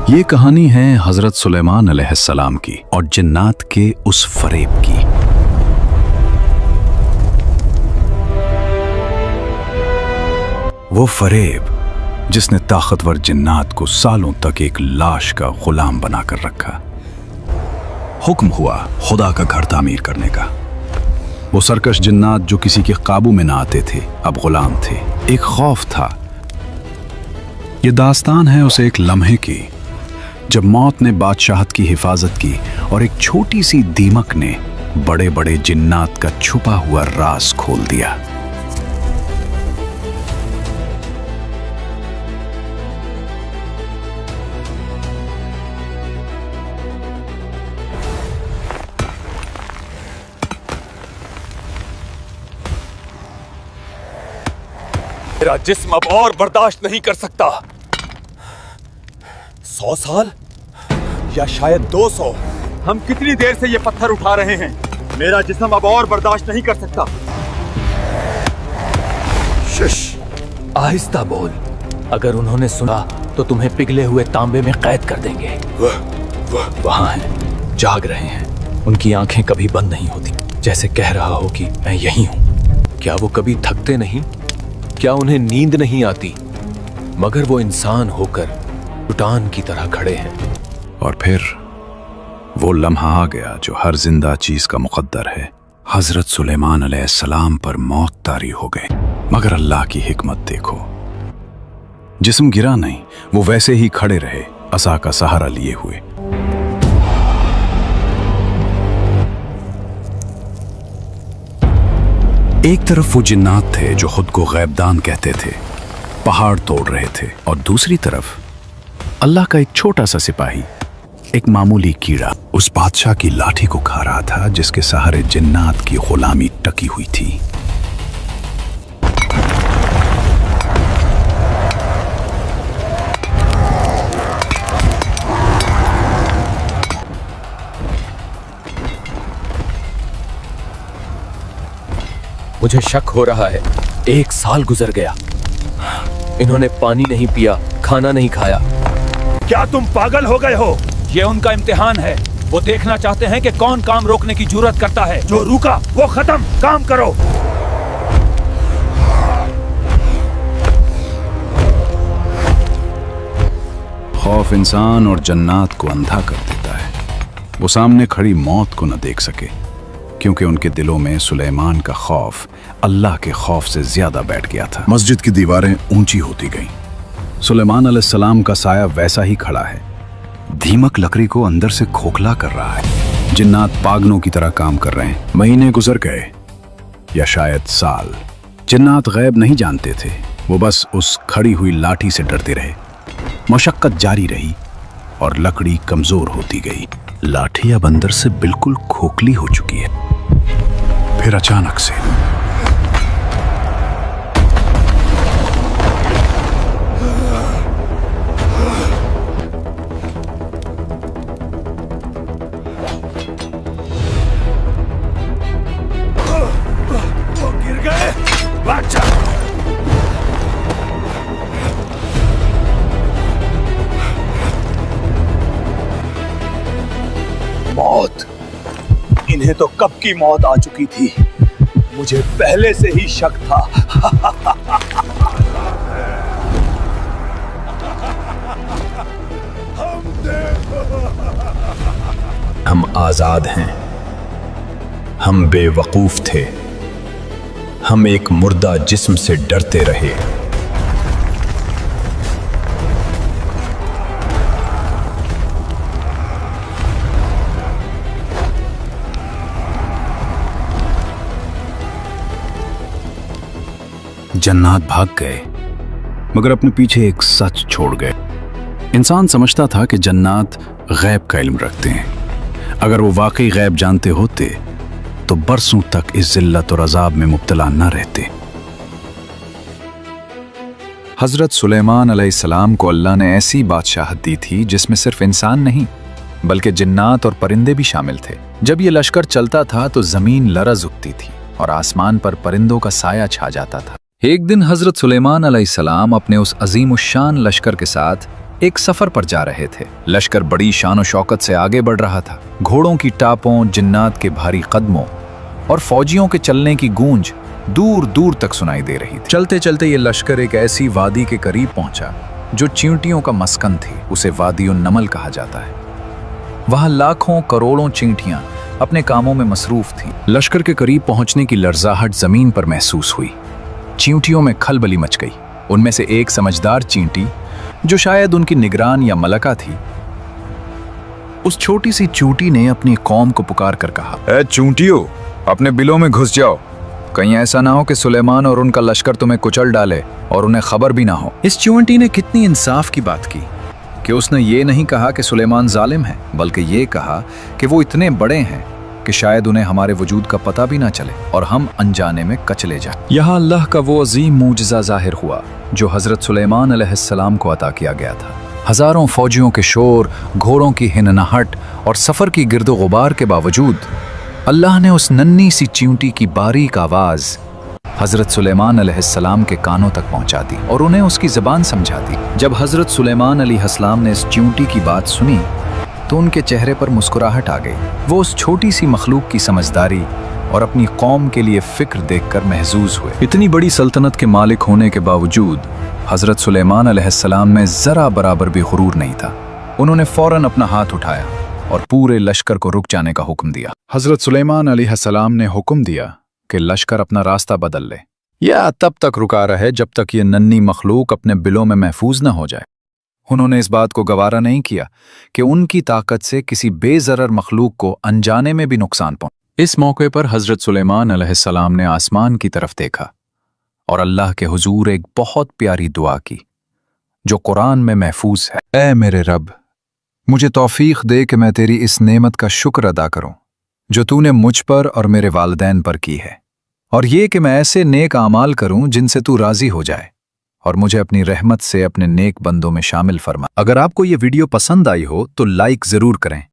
ये कहानी है हजरत सुलेमान अलैहिस्सलाम की और जिन्नात के उस फरेब की। वो फरेब जिसने ताकतवर जिन्नात को सालों तक एक लाश का गुलाम बनाकर रखा। हुक्म हुआ खुदा का घर तामीर करने का। वो सरकश जिन्नात जो किसी के काबू में ना आते थे अब गुलाम थे। एक खौफ था। ये दास्तान है उस एक लम्हे की जब मौत ने बादशाहत की हिफाजत की और एक छोटी सी दीमक ने बड़े बड़े जिन्नात का छुपा हुआ राज खोल दिया। मेरा जिस्म अब और बर्दाश्त नहीं कर सकता। 100 साल या शायद 200। हम कितनी देर से ये पत्थर उठा रहे हैं। मेरा जिस्म अब और बर्दाश्त नहीं कर सकता। शश, आहिस्ता बोल। अगर उन्होंने सुना तो तुम्हें पिघले हुए तांबे में कैद कर देंगे। वहां हैं, जाग रहे हैं। उनकी आंखें कभी बंद नहीं होती, जैसे कह रहा हो कि मैं यही हूं। क्या वो कभी थकते नहीं? क्या उन्हें नींद नहीं आती? मगर वो इंसान होकर चट्टान की तरह खड़े हैं। और फिर वो लम्हा आ गया जो हर जिंदा चीज का मुकद्दर है। हजरत सुलेमान अलैहिस्सलाम पर मौत तारी हो गई। मगर अल्लाह की हिकमत देखो, जिस्म गिरा नहीं, वो वैसे ही खड़े रहे, असा का सहारा लिए हुए। एक तरफ वो जिन्नात थे जो खुद को गैबदान कहते थे, पहाड़ तोड़ रहे थे, और दूसरी तरफ अल्लाह का एक छोटा सा सिपाही, एक मामूली कीड़ा उस बादशाह की लाठी को खा रहा था जिसके सहारे जिन्नात की गुलामी टकी हुई थी। मुझे शक हो रहा है 1 साल गुजर गया, इन्होंने पानी नहीं पिया, खाना नहीं खाया। क्या तुम पागल हो गए हो? ये उनका इम्तिहान है। वो देखना चाहते हैं कि कौन काम रोकने की जुर्रत करता है। जो रुका वो खत्म, काम करो। खौफ इंसान और जन्नात को अंधा कर देता है। वो सामने खड़ी मौत को न देख सके क्योंकि उनके दिलों में सुलेमान का खौफ अल्लाह के खौफ से ज्यादा बैठ गया था। मस्जिद की दीवारें ऊंची होती गईं। सुलेमान अलैहिस्सलाम का साया वैसा ही खड़ा है, धीमक लकड़ी को अंदर से खोखला कर रहा है। जिन्नात पागलों की तरह काम कर रहे हैं। महीने गुजर गए या शायद साल। जिन्नात गैब नहीं जानते थे, वो बस उस खड़ी हुई लाठी से डरते रहे। मशक्कत जारी रही और लकड़ी कमजोर होती गई। लाठी अब अंदर से बिल्कुल खोखली हो चुकी है। फिर अचानक से मौत। इन्हें तो कब की मौत आ चुकी थी। मुझे पहले से ही शक था। हम आजाद हैं। हम बेवकूफ थे। हम एक मुर्दा जिस्म से डरते रहे। जन्नात भाग गए मगर अपने पीछे एक सच छोड़ गए। इंसान समझता था कि जन्नात गैब का इल्म रखते हैं। अगर वो वाकई गैब जानते होते तो बरसों तक इस जिल्लत और अजाब में मुब्तला न रहते। हजरत सुलेमान अलैहिस्सलाम को अल्लाह ने ऐसी बादशाहत दी थी जिसमें सिर्फ इंसान नहीं बल्कि जिन्नात और परिंदे भी शामिल थे। जब ये लश्कर चलता था तो जमीन लरज़ उठती थी और आसमान पर परिंदों का साया छा जाता था। एक दिन हजरत सुलेमान अलैहिस्सलाम अपने उस अजीम उश्शान लश्कर के साथ एक सफर पर जा रहे थे। लश्कर बड़ी शान और शौकत से आगे बढ़ रहा था। घोड़ों की टापों, जिन्नात के भारी कदमों और फौजियों के चलने की गूंज दूर दूर तक सुनाई दे रही थी। चलते चलते ये लश्कर एक ऐसी वादी के करीब पहुंचा जो चींटियों का मस्कन थी। उसे वादियुन नमल कहा जाता है। वहां लाखों करोड़ों चींटियां अपने कामों में मसरूफ थीं। लश्कर के करीब पहुंचने की लर्जाहट जमीन पर महसूस हुई। चींटियों में खलबली मच गई। उनमें से एक समझदार चींटी, जो शायद उनकी निगरान या मलका थी, उस छोटी सी चूंटी ने अपनी कौम को पुकार कर कहा, ए चूंटियों, अपने बिलों में घुस जाओ। कहीं ऐसा ना हो कि सुलेमान और उनका लश्कर तुम्हें कुचल डाले और उन्हें खबर भी ना हो। इस चूंटी ने कितनी इंसाफ की बात की कि उसने ये नहीं कहा कि सुलेमान जालिम है, बल्कि ये कहा कि वो इतने बड़े हैं कि शायद उन्हें हमारे वजूद का पता भी ना चले और हम अनजाने में कचले जाएं। यहाँ अल्लाह का वो अजीम मूजिज़ा जाहिर हुआ जो हजरत सुलेमान अलैहिस्सलाम को अता किया गया था। हजारों फौजियों के शोर, घोड़ों की हिननहाट और सफर की गिर्दो गुबार के बावजूद अल्लाह ने उस नन्ही सी चींटी की बारीक आवाज हजरत सुलेमान अलैहिस्सलाम के कानों तक पहुंचा दी और उन्हें उसकी ज़बान समझा दी। जब हजरत सुलेमान अलैहिस्सलाम ने इस चींटी की बात सुनी तो उनके चेहरे पर मुस्कुराहट आ गई। वो उस छोटी सी मखलूक की समझदारी और अपनी कौम के लिए फिक्र देखकर महजूज हुए। इतनी बड़ी सल्तनत के मालिक होने के बावजूद हजरत सुलेमान अलैहिस्सलाम में जरा बराबर भी गुरूर नहीं था। उन्होंने फौरन अपना हाथ उठाया और पूरे लश्कर को रुक जाने का हुक्म दिया। हजरत सुलेमान अलैहिस्सलाम ने हुक्म दिया कि लश्कर अपना रास्ता बदल ले या तब तक रुका रहे जब तक ये नन्ही मखलूक अपने बिलों में महफूज न हो जाए। उन्होंने इस बात को गवारा नहीं किया कि उनकी ताकत से किसी बेजरर मखलूक को अनजाने में भी नुकसान पहुंचे। इस मौके पर हजरत सुलेमान अलैहिस्सलाम ने आसमान की तरफ देखा और अल्लाह के हुजूर एक बहुत प्यारी दुआ की जो कुरान में महफूज है। ऐ मेरे रब, मुझे तौफीक दे कि मैं तेरी इस नेमत का शुक्र अदा करूं जो तूने मुझ पर और मेरे वालिदैन पर की है, और ये कि मैं ऐसे नेक आमाल करूं जिनसे तू राजी हो जाए, और मुझे अपनी रहमत से अपने नेक बंदों में शामिल फरमा। अगर आपको ये वीडियो पसंद आई हो तो लाइक जरूर करें